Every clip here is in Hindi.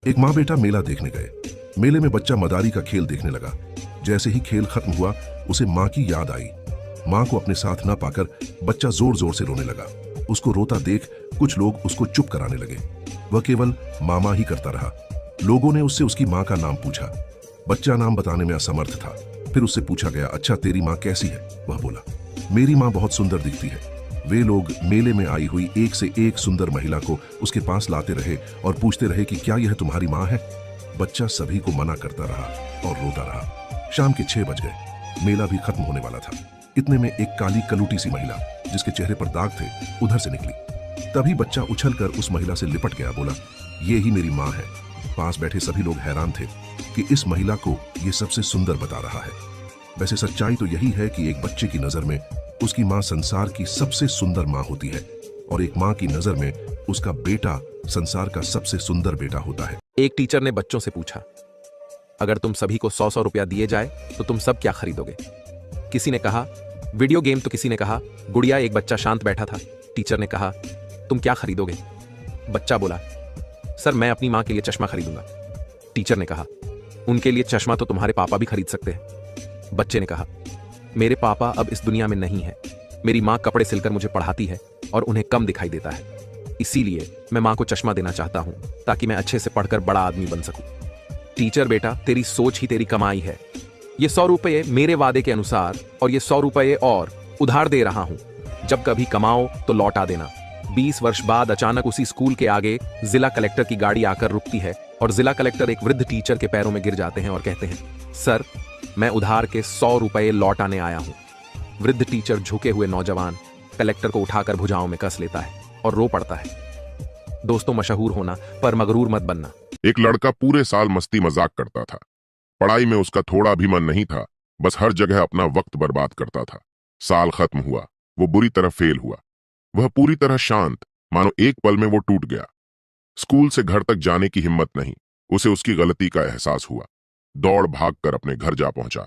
एक माँ बेटा मेला देखने गए। मेले में बच्चा मदारी का खेल देखने लगा। जैसे ही खेल खत्म हुआ उसे माँ की याद आई। माँ को अपने साथ न पाकर बच्चा जोर जोर से रोने लगा। उसको रोता देख कुछ लोग उसको चुप कराने लगे। वह केवल मामा ही करता रहा। लोगों ने उससे उसकी माँ का नाम पूछा। बच्चा नाम बताने में असमर्थ था। फिर उससे पूछा गया, अच्छा तेरी माँ कैसी है? वह बोला, मेरी माँ बहुत सुंदर दिखती है। वे लोग मेले में आई हुई एक से एक सुंदर महिला को उसके पास लाते रहे और पूछते रहे कि क्या यह तुम्हारी माँ है? बच्चा सभी को मना करता रहा और रोता रहा। शाम के 6 बज गए। मेला भी खत्म होने वाला था। इतने में एक काली कलूटी सी महिला जिसके चेहरे पर दाग थे उधर से निकली। तभी बच्चा उछलकर उस महिला से लिपट गया। बोला, ये ही मेरी माँ है। पास बैठे सभी लोग हैरान थे कि इस महिला को ये सबसे सुंदर बता रहा है। वैसे सच्चाई तो यही है कि एक बच्चे की नजर में उसकी माँ संसार की सबसे सुंदर माँ होती है और एक माँ की नजर में उसका बेटा संसार का सबसे सुंदर बेटा होता है। एक टीचर ने बच्चों से पूछा, अगर तुम सभी को 100-100 रुपया दिए जाए तो तुम सब क्या खरीदोगे? किसी ने कहा वीडियो गेम, तो किसी ने कहा गुड़िया। एक बच्चा शांत बैठा था। टीचर ने कहा, तुम क्या खरीदोगे? बच्चा बोला, सर मैं अपनी माँ के लिए चश्मा खरीदूंगा। टीचर ने कहा, उनके लिए चश्मा तो तुम्हारे पापा भी खरीद सकते हैं। बच्चे ने कहा, मेरे पापा अब इस दुनिया में नहीं है। मेरी माँ कपड़े सिलकर मुझे पढ़ाती है और उन्हें कम दिखाई देता है। इसीलिए मैं माँ को चश्मा देना चाहता हूँ ताकि मैं अच्छे से पढ़कर बड़ा आदमी बन सकूं। टीचर बेटा, तेरी सोच ही तेरी कमाई है। ये 100 रुपये मेरे वादे के अनुसार और ये 100 रुपये और उधार दे रहा हूं। जब कभी कमाओ तो लौटा देना। 20 वर्ष बाद अचानक उसी स्कूल के आगे जिला कलेक्टर की गाड़ी आकर रुकती है और जिला कलेक्टर एक वृद्ध टीचर के पैरों में गिर जाते हैं और कहते हैं, सर मैं उधार के 100 रुपये लौटाने आया हूं। वृद्ध टीचर झुके हुए नौजवान कलेक्टर को उठाकर भुजाओं में कस लेता है और रो पड़ता है। दोस्तों, मशहूर होना पर मगरूर मत बनना। एक लड़का पूरे साल मस्ती मजाक करता था। पढ़ाई में उसका थोड़ा भी मन नहीं था। बस हर जगह अपना वक्त बर्बाद करता था। साल खत्म हुआ। वो बुरी तरह फेल हुआ। वह पूरी तरह शांत, मानो एक पल में वो टूट गया। स्कूल से घर तक जाने की हिम्मत नहीं। उसे उसकी गलती का एहसास हुआ। दौड़ भाग कर अपने घर जा पहुंचा।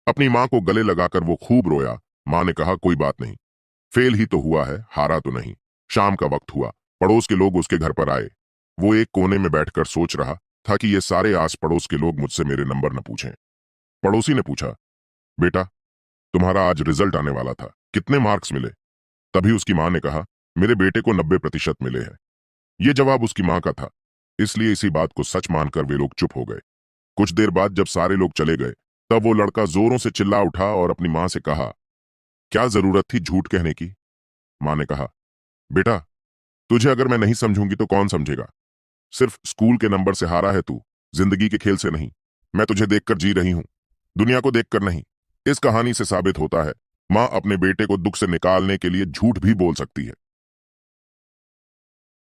अपनी माँ को गले लगाकर वो खूब रोया। माँ ने कहा, कोई बात नहीं, फेल ही तो हुआ है, हारा तो नहीं। शाम का वक्त हुआ। पड़ोस के लोग उसके घर पर आए। वो एक कोने में बैठकर सोच रहा था कि ये सारे आस पड़ोस के लोग मुझसे मेरे नंबर न पूछें। पड़ोसी ने पूछा, बेटा तुम्हारा आज रिजल्ट आने वाला था, कितने मार्क्स मिले? तभी उसकी माँ ने कहा, मेरे बेटे को 90% मिले हैं। ये जवाब उसकी माँ का था, इसलिए इसी बात को सच मानकर वे लोग चुप हो गए। कुछ देर बाद जब सारे लोग चले गए तब वो लड़का जोरों से चिल्ला उठा और अपनी माँ से कहा, क्या जरूरत थी झूठ कहने की? माँ ने कहा, बेटा तुझे अगर मैं नहीं समझूंगी तो कौन समझेगा? सिर्फ स्कूल के नंबर से हारा है तू, जिंदगी के खेल से नहीं। मैं तुझे देखकर जी रही हूं, दुनिया को देखकर नहीं। इस कहानी से साबित होता है, माँ अपने बेटे को दुख से निकालने के लिए झूठ भी बोल सकती है।